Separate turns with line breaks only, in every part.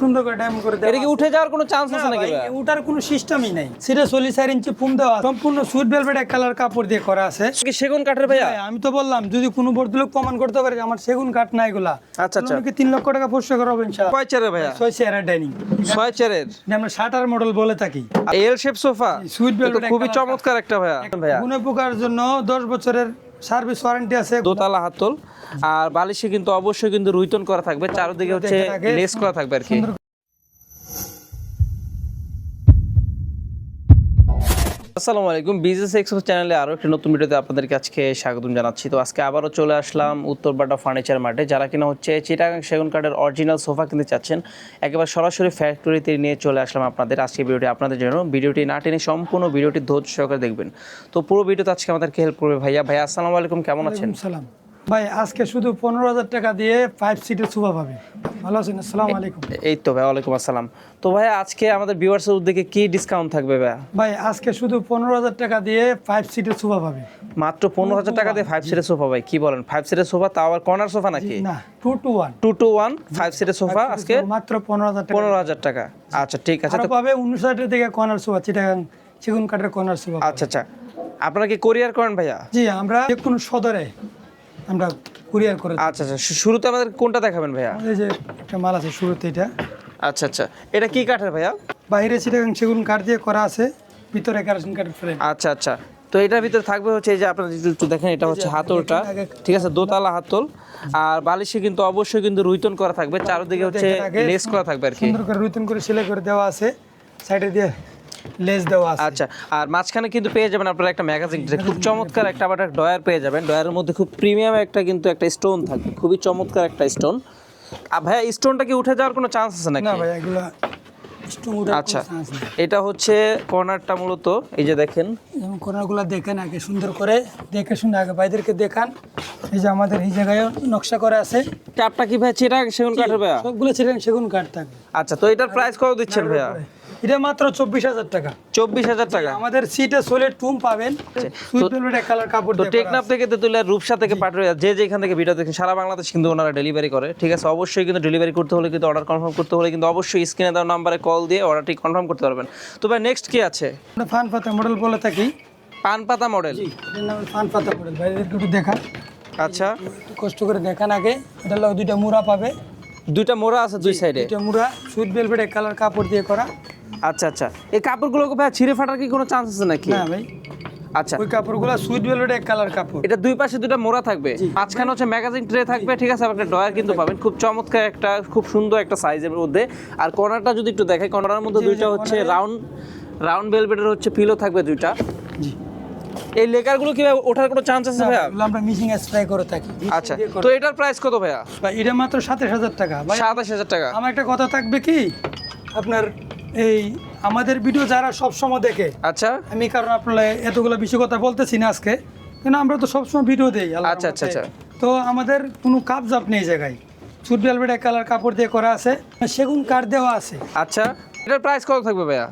সুন্দর করে ডায়মন্ড করে দেওয়া
এটা কি উঠে যাওয়ার কোনো চান্স আছে নাকি ভাই?
ওটার কোনো সিস্টেমই নাই। সিটা 4 ইঞ্চি ফুম দেওয়া, সম্পূর্ণ সুইট ভেলভেট এক কালার কাপড় দিয়ে করা আছে।
কি সেগুন কাঠের ভাইয়া?
আমি তো বললাম যদি কোনো ভদ্রলোক প্রমাণ করতে পারে যে আমার সেগুন কাঠ না এগুলা,
আচ্ছা আচ্ছা।
আমাকে 3 লক্ষ টাকা পুরস্কার করবেন ইনশাআল্লাহ।
কয় চেয়ারের ভাইয়া?
6 চেয়ারের ডাইনিং,
6 চেয়ারের,
আমরা শাটার মডেল বলে থাকি।
এল শেপ সোফা,
সুইট ভেলভেট
খুবই চমৎকার একটা ভাইয়া।
গুণে পোকার জন্য 10 বছরের সার্ভিস ওয়ারেন্টি আছে।
দোতলা হাতল, আর বালিশে কিন্তু অবশ্যই কিন্তু রুইতন করা থাকবে, চারদিকে হচ্ছে লেস করা থাকবে আর কি। আসসালামু আলাইকুম, বিজনেস এক্সপো চ্যানেলে আরও একটি নতুন ভিডিওতে আপনাদেরকে আজকে স্বাগতম জানাচ্ছি। তো আজকে আবারও চলে আসলাম উত্তরপাড়া ফার্নিচার মার্টে। যারা কিনা হচ্ছে চিটাগাং সেগুন কাঠের অরিজিনাল সোফা কিনতে চাচ্ছেন, একেবারে সরাসরি ফ্যাক্টরিতে নিয়ে চলে আসলাম আপনাদের আজকে ভিডিওটি আপনাদের জন্য। ভিডিওটি না টেনে সম্পূর্ণ ভিডিওটি ধৈর্য সহকারে দেখবেন। তো পুরো ভিডিওতে আজকে আমাদেরকে হেল্প করবে ভাইয়া। ভাইয়া আসসালামু আলাইকুম, কেমন আছেন?
সালাম ভাই, আজকে শুধু 15,000 টাকা দিয়ে 5 সিটের সোফা পাবে। ভালো আছেন? আসসালামু আলাইকুম।
এই তো ভাই, ওয়ালাইকুম আসসালাম। তো ভাই আজকে আমাদের ভিউয়ার্সের উদ্দেশ্যে কি ডিসকাউন্ট থাকবে ভাই?
ভাই আজকে শুধু 15,000 টাকা দিয়ে 5 সিটের সোফা পাবে।
মাত্র 15,000 টাকা দিয়ে 5 সিটের সোফা? ভাই কি বলেন, 5 সিটের সোফা, তাও আবার কর্নার সোফা নাকি?
না, 2 to 1
2 to 1 5 সিটের সোফা আজকে
মাত্র 15,000 টাকা।
15,000 টাকা। আচ্ছা ঠিক আছে।
আর
তো
পাবে 19,000 থেকে কর্নার সোফা, চিটাগাং সেগুন কাঠের কর্নার সোফা।
আচ্ছা আচ্ছা, আপনারা কি কোরিয়ার করেন ভাইয়া?
জি, আমরা যে কোনো সদরে আমরা কুরিয়ার করে দিই।
আচ্ছা আচ্ছা, শুরুতে আমাদের কোনটা দেখাবেন ভাইয়া?
এই যে একটা মাল আছে শুরুতে, এটা
আচ্ছা আচ্ছা, এটা কি কাঠের ভাইয়া?
বাইরে চিটাগাং সেগুন কাঠ দিয়ে করা আছে, ভিতরে কেরোসিন কাঠের ফ্রেম।
আচ্ছা আচ্ছা, তো এটার ভিতরে থাকবে হচ্ছে এই যে আপনারা যদি একটু দেখেন, এটা হচ্ছে হাতলটা, ঠিক আছে, দোতলা হাতল, আর বালিশে কিন্তু অবশ্যই কিন্তু রুইতন করা থাকবে, চারদিকে হচ্ছে লেস করা থাকবে আর কি।
সুন্দর করে রুইতন করে সেলাই করে দেওয়া আছে, সাইডে দিয়ে লেস দেওয়া আছে।
আচ্ছা, আর মাঝখানে কিন্তু পেয়ে যাবেন আপনারা একটা ম্যাগাজিন, খুব চমৎকার একটা আবার ডয়ার পেয়ে যাবেন। ডয়ারের মধ্যে খুব প্রিমিয়াম একটা কিন্তু একটা স্টোন থাকবে, খুবই চমৎকার একটা স্টোন। আর ভাইয়া স্টোনটা কি উঠে যাওয়ার কোনো চান্স আছে নাকি?
না ভাই, এগুলা স্টোন উঠার
আচ্ছা,
কোনো chance নেই।
এটা হচ্ছে কর্নারটা মূলত, এই যে দেখেন,
যেমন কর্নারগুলো দেখেন আগে সুন্দর করে, দেখে শুনে আগে ভাইদেরকে দেখান। এই যে আমাদের এই জায়গায় নকশা করা আছে।
ট্যাপটা কি ভাই চিটাগাং সেগুন কাঠের ভাইয়া?
সবগুলো চিটাগাং সেগুন কাঠ থাকবে।
আচ্ছা, তো এটার প্রাইস কত দিচ্ছেন ভাইয়া?
এটা মাত্র 24,000 টাকা।
24,000 টাকা।
আমাদের সিটে সলিড টুম পাবেন, সুইট ভেলভেট কালার কাপড়
তো
দিয়ে
টেকনাফ থেকে তেতুলিয়া, রূপসা থেকে পাটুরিয়া, যে যেখান থেকে ভিডিও দেখেন, সারা বাংলাদেশ কিন্তু ওনারা ডেলিভারি করে, ঠিক আছে। অবশ্যই কিন্তু ডেলিভারি করতে হলে কিন্তু অর্ডার কনফার্ম করতে হলে কিন্তু অবশ্যই স্ক্রিনে দেওয়া নাম্বারে কল দিয়ে অর্ডারটি কনফার্ম করতে পারবেন। তো ভাই নেক্সট কি আছে?
আমরা ফান পাতা মডেল বলে থাকি।
পান পাতা মডেল?
এটার নাম ফান পাতা মডেল। ভাইদেরকে একটু দেখান,
আচ্ছা,
একটু কষ্ট করে দেখান আগে। এটা হলো দুইটা মুড়া পাবে,
দুইটা মোড়া আছে দুই সাইডে।
দুইটা মুড়া সুইট ভেলভেট কালার কাপড় দিয়ে করা।
আচ্ছা আচ্ছা, এই কাপড়গুলো ভাই ছিঁড়ে ফাটার কি কোনো চান্স আছে নাকি?
না ভাই,
আচ্ছা,
ওই কাপড়গুলো সুইট ভেলভেট কালার কাপড়।
এটা দুই পাশে দুটো মোড়া থাকবে, মাঝখানে হচ্ছে ম্যাগাজিন ট্রে থাকবে, ঠিক আছে। একটা ডয়ার কিন্তু পাবেন, খুব চমৎকার একটা, খুব সুন্দর একটা সাইজের মধ্যে। আর কর্নারটা যদি একটু দেখাই, কর্নারের মধ্যে দুইটা হচ্ছে রাউন্ড ভেলভেটের হচ্ছে পিলো থাকবে দুইটা।
জি,
এই লেকারগুলো কি ওঠার কোনো চান্স আছে ভাইয়া?
এগুলো আমরা মিশিং স্প্রে করে থাকি।
আচ্ছা, তো এটার প্রাইস কত ভাইয়া?
ভাই এটা মাত্র 27,000 টাকা। ভাই
27,000 টাকা।
আমার একটা কথা থাকবে কি, আপনার এই আমাদের ভিডিও যারা সব সময় দেখে,
আচ্ছা
আমি কারণ আপনারা এতগুলো বিষয় কথা বলতেছি না আজকে, কেন আমরা তো সবসময় ভিডিও দেই। আল্লাহর
আচ্ছা, আচ্ছা,
রহমতে।
আচ্ছা।
তো আমাদের কোনো কাপ জাপ নেই জায়গায়, সুইট ভেলভেট কালার কাপড় দিয়ে করা আছে, সেগুন কাঠ দেওয়া আছে।
আচ্ছা, এটার প্রাইস কত থাকবে ভাইয়া?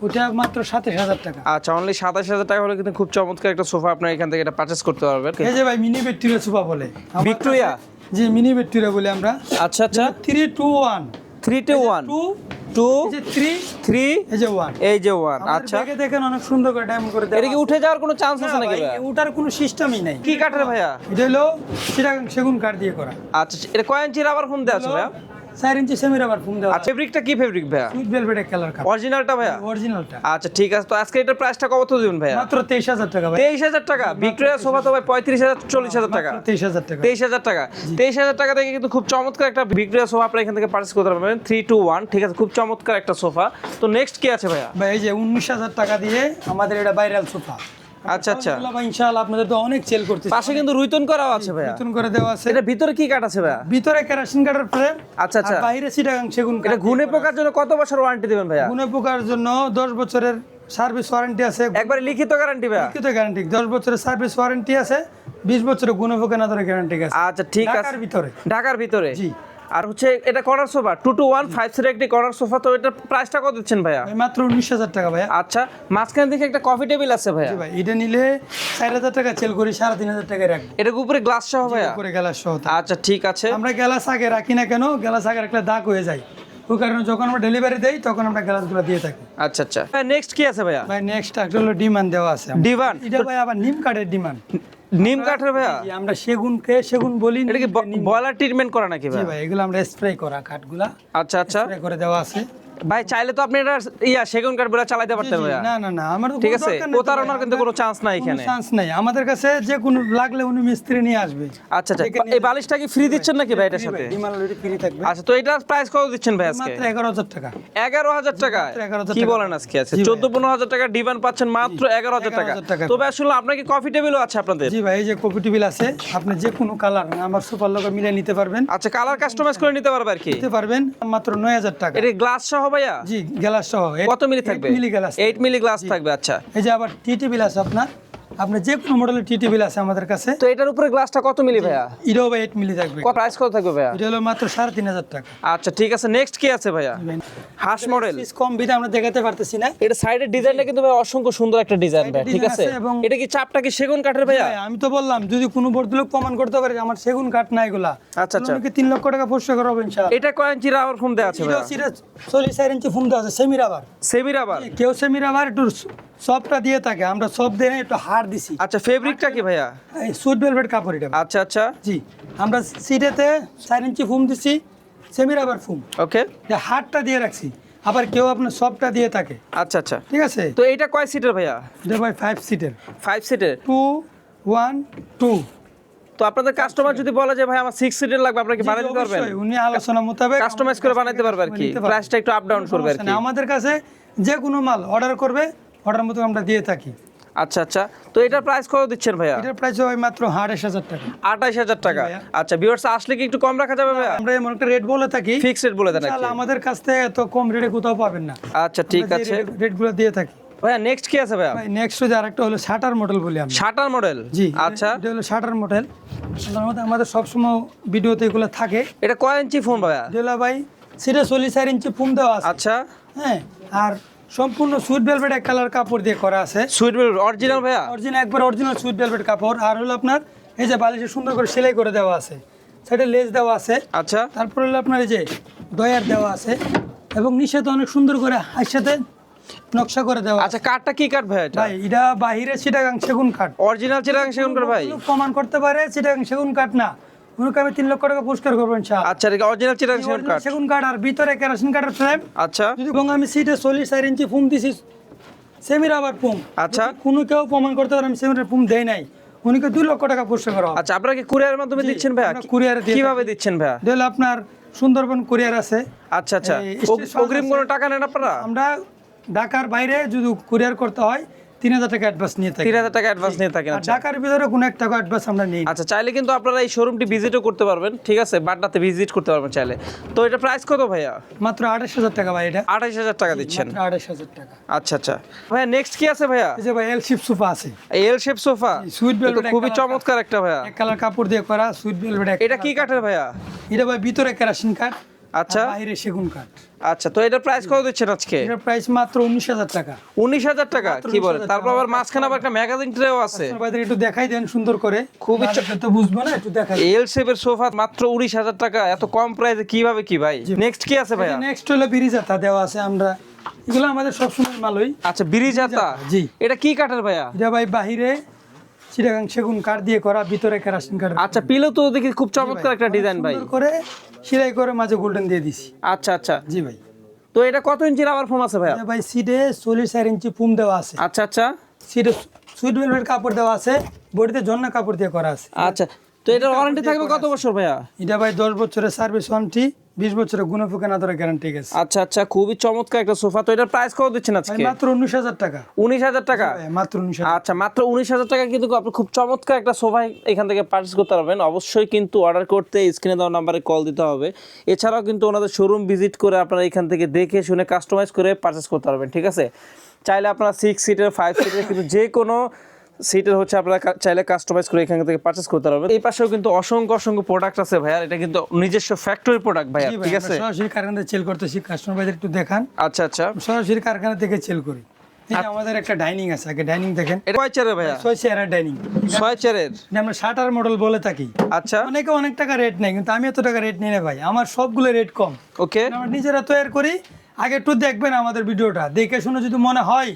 ওটা মাত্র 27,000 টাকা।
আচ্ছা, অনলি 27,000 টাকা হলে কিন্তু খুব চমৎকার একটা সোফা আপনার এখান থেকে এটা পারচেজ করতে পারবেন।
এই যে ভাই মিনি ভিক্টোরিয়া সোফা বলে আমার
ভিক্টোরিয়া?
কাছে। জি, মিনি ভিক্টোরিয়া বলে আমরা।
আচ্ছা আচ্ছা,
3 to 1
3 to 1
2
2
এই যে 3
3
এই যে 1।
এই যে 1। আচ্ছা,
দেখে দেখেন অনেক সুন্দর করে ডায়মন্ড করে দেওয়া
এটা কি উঠে যাওয়ার কোনো চান্স
আছে।
আছে নাকি
ভাই,
ভাইয়া?
ওটার কোনো সিস্টেমই নাই।
কি কাঠের ভাইয়া?
এটা হলো চিটাগাং সেগুন কাঠ দিয়ে করা।
আচ্ছা, এটা কয় ইঞ্চি রাবার ফোম দেওয়া আছে ভাইয়া?
4 ইঞ্চি সেমি রাবার ফোম দেওয়া।
আচ্ছা, ফেব্রিকটা কি ফেব্রিক ভাইয়া?
সুইট ভেলভেট কালার কাপড়,
অরিজিনালটা ভাইয়া?
অরিজিনালটা।
আচ্ছা ঠিক আছে, তো আজকে এটার প্রাইসটা কত দিবেন ভাইয়া?
মাত্র 23,000 টাকা ভাই।
23,000 টাকা। ভিক্টোরিয়া সোফা তো ভাই 35,000 40,000 টাকা।
23,000 টাকা।
23,000 টাকা। 23,000 টাকা থেকে কিন্তু খুব চমৎকার একটা ভিক্টোরিয়া সোফা আপনি এখান থেকে পারচেজ করতে পারবেন, 3 to 1, ঠিক আছে, খুব চমৎকার একটা সোফা। তো নেক্সট কি আছে ভাইয়া?
ভাই এই যে 19,000 টাকা দিয়ে আমাদের এটা ভাইরাল সোফা।
আচ্ছা আচ্ছা,
ভাই ইনশাআল্লাহ আপনাদের তো অনেক সেল করতে।
পাশে কিন্তু রুইতন করাও আছে ভাইয়া,
নতুন করে দেওয়া আছে।
এটা ভিতরে কি কাঠ আছে ভাইয়া?
ভিতরে কেরোসিন কাঠের ফ্রেম।
আচ্ছা আচ্ছা,
আর বাইরে চিটাগাং সেগুন কাঠ।
এটা ঘুনে পোকার জন্য কত বছর ওয়ারেন্টি দিবেন ভাইয়া?
গুণে পোকার জন্য 10 বছরের সার্ভিস ওয়ারেন্টি আছে।
একবারে লিখিত গ্যারান্টি ভাইয়া?
লিখিত গ্যারান্টি, 10 বছরের সার্ভিস ওয়ারেন্টি আছে, 20 বছরের গুণে পোকা না ধরে গ্যারান্টি আছে।
আচ্ছা ঠিক আছে,
ঢাকার ভিতরে।
ঢাকার ভিতরে।
জি।
আর হচ্ছে এটা কর্নার সোফা 2 to 1 5 সিটের একটি কর্নার সোফা। তো এটার প্রাইসটা কত দিচ্ছেন ভাইয়া?
ভাই মাত্র 19,000 টাকা ভাইয়া।
আচ্ছা, মাঝখানে দেখে একটা কফি টেবিল আছে ভাইয়া?
জি ভাই, এটা নিলে 4,000 টাকা সেল করি, 3,500 টাকায় রাখবো।
এটার উপরে গ্লাস সহ ভাইয়া?
করে গ্লাস সহ।
আচ্ছা ঠিক আছে।
আমরা গ্লাস আগে রাখি না কেন, গ্লাস আগে রাখলে দাগ হয়ে যায়, ওই কারণে যখন আমরা ডেলিভারি দেই তখন আমরা গ্লাসগুলো দিয়ে থাকি।
আচ্ছা আচ্ছা ভাই, নেক্সট কি আছে ভাইয়া?
ভাই নেক্সট একটা হলো ডিমান্ড দেওয়া আছে আমাদের।
ডিভান,
এটা ভাই আবার নিম কাঠের ডিমান্ড।
নিম কাঠের ভাইয়া?
আমরা সেগুন বলি।
এটা কি বয়লার ট্রিটমেন্ট করা নাকি
জি
ভাই?
ভাই, এগুলো আমরা স্প্রে করা কাঠগুলা
আচ্ছা আচ্ছা
স্প্রে করে দেওয়া আছে।
ভাই চাইলে তো আপনি এটা সেগুন কাঠ বলে চালাতে পারতেন
জি,
ভাইয়া।
না না না, আমার
ঠিক আছে, প্রতারণার কিন্তু কোনো চান্স নাই এখানে।
চান্স নাই আমাদের কাছে, যে কোনো লাগলে উনি মিস্ত্রি নিয়ে আসবে।
আচ্ছা আচ্ছা, এই বালিশটা কি ফ্রি দিচ্ছেন নাকি ভাই এটার সাথে?
ডিমান্ড অলরেডি ফ্রি থাকবে।
আচ্ছা, তো এটার প্রাইস কত দিচ্ছেন ভাই আজকে?
মাত্র 11,000 টাকা।
11,000 টাকা?
মাত্র 11,000
কি
টাকা।
বলেন আজকে? আছে
জি ভাই।
14-15,000 টাকা ডিভান পাচ্ছেন মাত্র 11,000 টাকা।
11,000 টাকা।
তবে আসলে আপনার কি কফি টেবিলও আছে আপনাদের?
জি ভাই, এই যে কপি টেবিল আছে, আপনি যে কোনো কালার আমার সুপার লোগো মিলে নিতে পারবেন।
আচ্ছা, কালার কাস্টমাইজ করে নিতে পারবে আর কি?
নিতে পারবেন মাত্র 9,000 টাকা।
এটা গ্লাস সহ ভাইয়া?
জি, গ্লাস সহ।
কত মিলি থাকবে?
8 মিলি গ্লাস।
8 মিলি গ্লাস থাকবে। আচ্ছা,
এই যে আবার টি টেবিল আছে আপনার যে কোনো মডেলের টি টেবিল আছে আমাদের কাছে।
তো এটার উপরে গ্লাসটা কত মিলি ভাইয়া?
এটাও ভাই 8 মিলি থাকবে।
প্রাইস কত থাকবে ভাইয়া?
এটা হলো মাত্র 3,500 টাকা।
আচ্ছা ঠিক আছে, নেক্সট কি আছে ভাইয়া? হাঁস মডেল।
পিস কম বিধে আমরা দেখাতে পারতেছি না।
এটা সাইডের ডিজাইনটা কিন্তু ভাই অসংখ্য সুন্দর একটা ডিজাইন ভাই, ঠিক আছে?
এবং
এটা কি চাপটা কি সেগুন কাঠের ভাইয়া?
ভাই, আমি তো বললাম যদি কোনো ভদ্রলোক প্রমাণ করতে পারে যে আমার সেগুন কাঠ না এগুলা,
আচ্ছা আচ্ছা,
3 লক্ষ টাকা পুরস্কার করবো ইনশাআল্লাহ।
এটা কয় ইঞ্চি রাবার ফোম দেওয়া আছে ভাইয়া?
এটা 44 ইঞ্চি ফোম দেওয়া আছে, সেমি রাবার।
Semi rubber?
কেউ সেমি রাবার একটু সফটটা দিয়ে থাকে, আমরা সফট দিয়ে একটু হার্ড দিছি।
আচ্ছা, ফেব্রিকটা কি ভাইয়া?
এই সুইট ভেলভেট কাপড় এটা।
আচ্ছা আচ্ছা,
জি, আমরা সিটেতে 4 ইঞ্চি ফোম দিছি, সেমি রাবার ফোম।
ওকে,
যে হার্ডটা দিয়ে রাখছি, আবার কেউ আপনার সফটটা দিয়ে থাকে।
আচ্ছা আচ্ছা,
ঠিক আছে।
তো এটা কয় সিটের ভাইয়া?
এটা ভাই 5 সিটের।
5 সিটের?
2 1 2।
তো আপনাদের কাস্টমার যদি বলে যে ভাই আমার 6 সিটের লাগবে, আপনারা কি বানাতে পারবেন?
অবশ্যই, উনি আলোচনা মোতাবেক
কাস্টমাইজ করে বানাতে পারবে আর কি, প্রাইসটা একটু আপ ডাউন করবে আর কি।
আমাদের কাছে যে কোনো মাল অর্ডার করবে, অর্ডার মতো আমরা দিয়ে থাকি।
আচ্ছা আচ্ছা, তো এটার প্রাইস কত দিচ্ছেন ভাইয়া?
এটার প্রাইস হয় মাত্র 28,000 টাকা।
28,000 টাকা?
ভাইয়া।
আচ্ছা, ভিউয়ার্স আসলে কি একটু কম রাখা যাবে ভাইয়া?
আমরা এমন একটা রেট বলে থাকি,
ফিক্সড রেট বলে দেন আর কি।
ইনশাআল্লাহ আমাদের কাছ থেকে এত কম রেটে কোথাও পাবেন না।
আচ্ছা ঠিক আছে
রেটগুলো দিয়ে থাকি।
ভাইয়া, নেক্সট কি আছে ভাইয়া?
ভাই নেক্সট যে আরেকটা হলো শাটার মডেল বলি আমরা।
Shutter model?
জি,
আচ্ছা,
এটা হলো শাটার মডেল। আমাদের সবসময় ভিডিওতে এগুলো থাকে।
এটা কয় ইঞ্চি ফোন ভাইয়া?
যেগুলো ভাই সিটে 44 ইঞ্চি ফোম দেওয়া আছে।
আচ্ছা,
হ্যাঁ, আর সম্পূর্ণ সুইট ভেলভেট এক কালার কাপড় দিয়ে করা আছে।
সুইট বেল অরিজিনাল ভাইয়া?
অরিজিনাল সুইট ভেলভেট কাপড়। আর হলো আপনার এই যে বালিশে সুন্দর করে সেলাই করে দেওয়া আছে, সাইডে লেস দেওয়া আছে।
আচ্ছা,
তারপর হলো আপনার এই যে ডয়ার দেওয়া আছে, এবং নিচে তো অনেক সুন্দর করে হার সাথে নকশা করে দেওয়া আছে।
আচ্ছা, কাঠটা কি কাঠ ভাই এটা?
ভাই এটা বাহিরে চিটাগাং সেগুন কাঠ।
অরিজিনাল চিটাগাং সেগুন কাঠ ভাই?
প্রমাণ করতে পারে চিটাগাং সেগুন কাঠ না, উনাকে আমি 3 লক্ষ টাকা পুরস্কার করবো ইনশাআল্লাহ।
আচ্ছা, এটা অরিজিনাল চিটাগাং সেগুন কাঠ?
সেগুন কাঠ, আর ভিতরে কেরোসিন কাঠের ফ্রেম।
আচ্ছা,
এবং আমি সিটে 44 ইঞ্চি ফোম দিছি, সেমি রাবার ফোম।
আচ্ছা,
কোনো কেউ প্রমাণ করতে পারে আমি সেমি রাবার ফোম দেই নাই, উনিকে 2 লক্ষ টাকা পুরস্কার করা হবে।
আচ্ছা, আপনারা কি কুরিয়ারের মাধ্যমে দিচ্ছেন ভাইয়া?
আমরা কুরিয়ারে দিয়ে
কিভাবে দিচ্ছেন ভাইয়া?
দিলে আপনার সুন্দরবন কুরিয়ার আছে।
আচ্ছা আচ্ছা,
এই স্টেশন
অগ্রিম কোনো টাকা নেন আপনারা?
আমরা ঢাকার বাইরে যদি কুরিয়ার করতে হয় 3,000 টাকা অ্যাডভান্স নিয়ে থাকি।
3,000 টাকা অ্যাডভান্স নিয়ে থাকেন?
আর
আচ্ছা
ঢাকার ভিতরে কোনো 1 টাকা অ্যাডভান্স আমরা নেই।
আচ্ছা, চাইলে কিন্তু আপনারা এই শোরুমটি ভিজিটও করতে পারবেন, ঠিক আছে? বাড্ডাতে ভিজিট করতে পারবেন চাইলে। তো এটা প্রাইস কত ভাইয়া?
মাত্র 28,000 টাকা ভাই, এটা
28,000 টাকা দিচ্ছেন?
28,000 টাকা।
আচ্ছা আচ্ছা ভাইয়া, নেক্সট কি আছে ভাইয়া?
এই যে ভাই এল শেপ সোফা আছে,
এল শেপ সোফা?
সুইট ভেলভেট
খুবই চমৎকার একটা ভাইয়া।
এক কালার কাপড় দিয়ে করা সুইট ভেলভেট।
এটা কি কাঠের ভাইয়া?
এটা ভাই ভিতরে কেরোসিন কাঠ,
আচ্ছা,
আর বাইরে সেগুন কাঠ।
আচ্ছা, তো এটার প্রাইস কত দিচ্ছেন আজকে?
এটার প্রাইস মাত্র 19,000 টাকা।
19,000 টাকা? কি বলেন?
19,000
তারপর আবার মাঝখানে আবার একটা ম্যাগাজিন ট্রেও আছে।
ভাইদের একটু দেখাই দেন সুন্দর করে,
খুবই
তো বুঝবো না, একটু দেখাই।
এল শেপের সোফা মাত্র 19,000 টাকা? এত কম প্রাইসে কিভাবে কি ভাই? নেক্সট কি আছে ভাইয়া?
নেক্সট হলো বিরিজাতা দেওয়া আছে, আমরা এগুলো আমাদের সবসময় মালই।
আচ্ছা, বিরিজাতা?
জি।
এটা কি কাঠের ভাইয়া?
এটা ভাই বাহিরে চিটাগাং সেগুন কাঠ দিয়ে করা, ভিতরে কেরোসিন কাঠ।
আচ্ছা, পিলো তো দেখি খুব চমৎকার একটা ডিজাইন ভাই।
সুন্দর করে সেলাই করে মাঝে গোল্ডেন দিয়ে দিছি।
আচ্ছা আচ্ছা,
জি ভাই।
তো এটা কত ইঞ্চি রাবার ফোম আছে ভাইয়া?
এটা ভাই সিটে 44 ইঞ্চি ফোম দেওয়া আছে।
আচ্ছা আচ্ছা,
সিটে সুইট ভেলভেট কাপড় দেওয়া আছে, বডিতে জন্না কাপড় দিয়ে করা আছে।
আচ্ছা, তো এটার ওয়ারেন্টি থাকবে কত বছর ভাইয়া?
এটা ভাই 10 বছরের সার্ভিস ওয়ারেন্টি, 20 বছরের গুণফুকা না ধরে গ্যারান্টি আছে।
আচ্ছা আচ্ছা, খুবই চমৎকার একটা সোফা। তো এটার প্রাইস কত দিচ্ছেন
ভাই
আজকে?
মাত্র 19,000 টাকা।
19,000 টাকা?
ভাই, মাত্র 19,000।
আচ্ছা, মাত্র 19,000 টাকা কিন্তু আপনি খুব চমৎকার একটা সোফা এখান থেকে পারচেস করতে পারবেন। অবশ্যই কিন্তু অর্ডার করতে স্ক্রিনে দেওয়া নাম্বারে কল দিতে হবে। এছাড়াও কিন্তু ওনাদের শোরুম ভিজিট করে আপনারা এখান থেকে দেখে শুনে কাস্টমাইজ করে পারচেস করতে পারবেন, ঠিক আছে? চাইলে আপনারা 6 সিটের 5 সিটের কিন্তু যে কোনো সিটের হচ্ছে আপনারা চাইলে কাস্টমাইজ করে এখান থেকে পারচেস করতে পারবেন। এই পাশেও কিন্তু অসংখ্য অসংখ্য প্রোডাক্ট আছে ভাইয়া, এটা কিন্তু নিজস্ব ফ্যাক্টরি প্রোডাক্ট ভাইয়া,
জি ভাই,
ঠিক
আমরা
আছে?
সরাসরি কারখানা থেকে সেল করতেছি, কাস্টমার ভাইদের একটু দেখান।
আচ্ছা আচ্ছা,
সরাসরি কারখানা থেকে সেল করি। এই যে আমাদের একটা ডাইনিং আছে, আগে ডাইনিং দেখেন,
এটা কয় চেয়ারের ভাইয়া?
6 চেয়ারের ডাইনিং,
6 চেয়ারের।
আমরা শাটার মডেল বলে থাকি।
আচ্ছা
অনেকে অনেক টাকা রেট নেয়, কিন্তু আমি এত টাকা রেট নিই না ভাই, আমার সবগুলো রেট কম।
ওকে,
আমরা নিজেরা তৈরি করি। আগে একটু দেখবেন আমাদের ভিডিওটা, দেখে শুনে যদি মনে হয়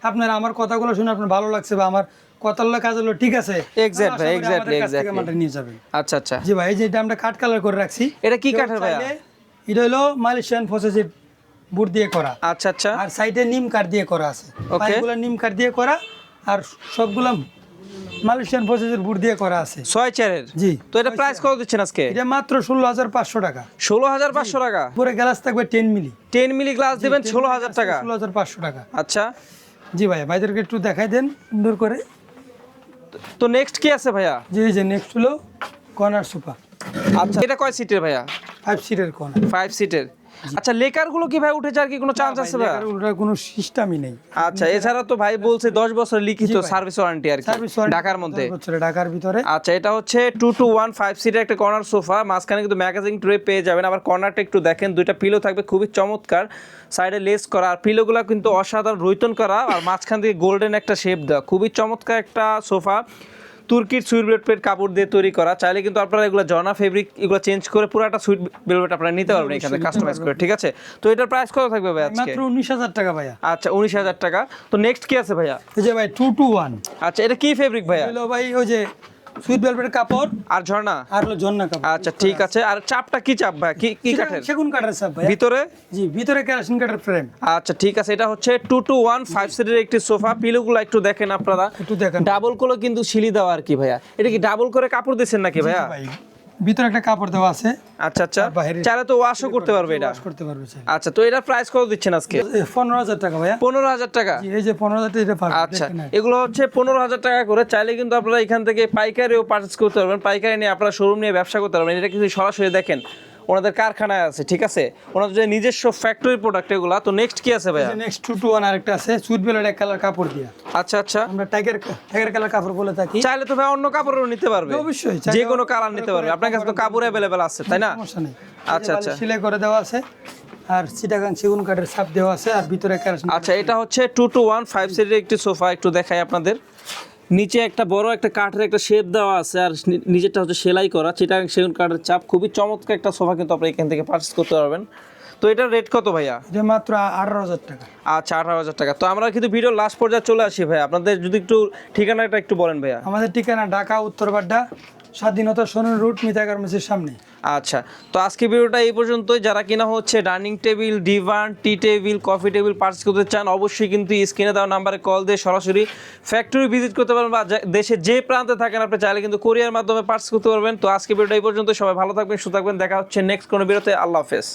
আপনারা আমার কথাগুলো শুনে আপনার ভালো লাগছে বা আমার কথাগুলো কাজগুলো ঠিক আছে,
Exact ভাই,
তাহলে আশা করি
exactly,
আমাদের কাছ থেকে
exactly.
মালটা নিয়ে যাবেন।
আচ্ছা আচ্ছা,
জি ভাই, এই যে এটা আমরা কাঠ কালার করে রাখছি।
এটা কি
কেউ
কাঠের ভাইয়া?
চাইলে এটা হলো মালয়েশিয়ান প্রসেসের বুট দিয়ে করা,
আচ্ছা আচ্ছা,
আর সাইডে নিম কাঠ দিয়ে করা আছে। পাইপগুলো নিম কাঠ দিয়ে করা, আর সবগুলো মালয়েশিয়ান প্রসেসের বুট দিয়ে করা আছে।
6 চেয়ারের।
জি,
তো এটা প্রাইস কত দিচ্ছেন আজকে?
এটা মাত্র 16,500 টাকা।
16,500 টাকা।
পুরো গ্লাস থাকবে 10 মিলি।
10 মিলি গ্লাস দিবেন 16,000 টাকা।
16,500 টাকা।
আচ্ছা,
জি ভাই, ভাইদেরকে একটু দেখাই দেন সুন্দর করে।
তো নেক্সট কি আছে ভাইয়া?
জি, এই যে নেক্সট হলো কর্নার সোফা,
আচ্ছা, এটা কয় সিটের ভাইয়া?
5 সিটের কর্নার।
5 সিটের। আচ্ছা, লেকার গুলো কি ভাই উঠে যাওয়ার কি কোনো চান্স আছে ভাইয়া?
ওটার কোনো সিস্টেমই নেই।
আচ্ছা, এছাড়া তো ভাই বলছে 10 বছর লিখিত
জি ভাই।
সার্ভিস ওয়ারেন্টি আর কি
সার্ভিস ওয়ারেন্টি
ঢাকার মধ্যে।
ঢাকার ভিতরে।
আচ্ছা, এটা হচ্ছে 2 to 1 5 সিটের একটা কর্নার সোফা, মাঝখানে কিন্তু ম্যাগাজিন ট্রে পেয়ে যাবেন। আবার কর্নারটা একটু দেখেন, দুইটা পিলো থাকবে খুবই চমৎকার, সাইডে লেস করা, আর পিলোগুলো কিন্তু অসাধারণ রৈতন করা, আর মাঝখান থেকে গোল্ডেন একটা শেপ দেওয়া, খুবই চমৎকার একটা সোফা। তুর্কির সুইট বেলভেট কাপড় দিয়ে তৈরি করা। চাইলে কিন্তু আপনারা এগুলো জর্না ফেব্রিক এগুলো চেঞ্জ করে পুরো একটা সুইট বেলভেট আপনারা নিতে পারবেন এখানে কাস্টমাইজ করে, ঠিক আছে? তো এটার প্রাইস কত থাকবে ভাই আজকে?
মাত্র 19,000 টাকা ভাইয়া।
আচ্ছা, 19,000 টাকা। তো নেক্সট কি আছে ভাইয়া?
এই যে ভাই 2 to 1।
আচ্ছা, এটা কি ফেব্রিক ভাইয়া?
হলো ভাই ওই যে সুইট ভেলভেটের কাপড়
আর ঝর্ণা?
আর হলো জন্না কাপড়।
আচ্ছা, ঠিক আছে। আর চাপটা কি চাপ ভাই? কি কি কাঠের?
সেগুন কাঠের সব ভাই।
ভিতরে?
জি, ভিতরে কেরোসিন কাঠের ফ্রেম।
আচ্ছা, ঠিক আছে। এটা হচ্ছে 2 to 1 5 সিটের একটি সোফা। পিলোগুলো একটু দেখেন আপনারা,
একটু দেখেন
ডাবল করে কিন্তু সিলি দেওয়া আর কি ভাইয়া। এটা কি ডাবল করে কাপড় দিচ্ছেন নাকি ভাইয়া?
ভাই ভিতরে একটা কাপড় দেওয়া আছে।
আচ্ছা আচ্ছা,
আর বাইরে
চাইলে তো ওয়াশও করতে পারবে এটা।
ওয়াশ করতে পারবে চাইলে।
আচ্ছা, তো এটার প্রাইস কত দিচ্ছেন আজকে?
15,000 টাকা ভাইয়া।
15,000 টাকা।
জি, এই যে 15,000 টাকা এটা পাবেন।
আচ্ছা,
দেখেন না।
এগুলো হচ্ছে 15,000 টাকা করে। চাইলে কিন্তু আপনারা এখান থেকে পাইকারিও পারচেজ করতে পারবেন, পাইকারি নিয়ে আপনারা শোরুম নিয়ে ব্যবসা করতে পারবেন। এটা কিন্তু সরাসরি দেখেন ওনাদের কারখানায় আছে, ঠিক আছে? ওনাদের যে নিজস্ব ফ্যাক্টরি প্রোডাক্ট এগুলা। তো নেক্সট কি আছে ভাইয়া?
নেক্সট 2 to 1 আরেকটা আছে, সুইট বেলের এক কালার কাপড় দিয়া।
আচ্ছা আচ্ছা,
আমরা টাইগার কালার কাপড় বলে থাকি।
চাইলে তো ভাই অন্য কাপড়ও নিতে পারবে,
অবশ্যই
যে কোনো কালার নিতে পারবে। আপনার কাছে তো কাপড় অ্যাভেলেবেল আছে, তাই না?
সমস্যা নেই।
আচ্ছা আচ্ছা,
সেলাই করে দেওয়া আছে, আর চিটাগাং সেগুন কাঠের ছাপ দেওয়া আছে, আর ভিতরে কেরোসিন।
আচ্ছা, এটা হচ্ছে 2 to 1 5 সিটের একটি সোফা। একটু দেখাই আপনাদের, নিচে একটা বড় একটা কাঠের একটা শেপ দেওয়া আছে, আর নিচেরটা হচ্ছে সেলাই করা চিটাগাং সেগুন কাঠের চাপ। খুবই চমৎকার একটা সোফা, কিন্তু আপনি এখান থেকে পারচেজ করতে পারবেন। তো এটার রেট কত ভাইয়া?
এটা মাত্র 18,000 টাকা।
আচ্ছা, 18,000 টাকা। তো আমরা কিন্তু ভিডিও লাস্ট পর্যায়ে চলে আসি ভাই, আপনাদের যদি একটু ঠিকানাটা একটু বলেন ভাইয়া।
আমাদের ঠিকানা ঢাকা উত্তরবাড্ডা, স্বাধীনতা সনন রুট, মিতা গার্মেন্টসের সামনে।
আচ্ছা, তো আজকে ভিডিওটা এই পর্যন্তই। যারা কিনা হচ্ছে ডাইনিং টেবিল, ডিভান, টি টেবিল, কফি টেবিল পারচেজ করতে চান, অবশ্যই কিন্তু স্ক্রিনে দেওয়া নাম্বারে কল দিয়ে সরাসরি ফ্যাক্টরি ভিজিট করতে পারবেন, বা দেশের যে প্রান্তে থাকেন আপনি চাইলে কিন্তু কোরিয়ার মাধ্যমে পারচেজ করতে পারবেন। তো আজকে ভিডিওটা এই পর্যন্ত, সবাই ভালো থাকবেন, সুস্থ থাকবেন। দেখা হচ্ছে নেক্সট কোনো ভিডিওতে। আল্লাহ হাফেজ।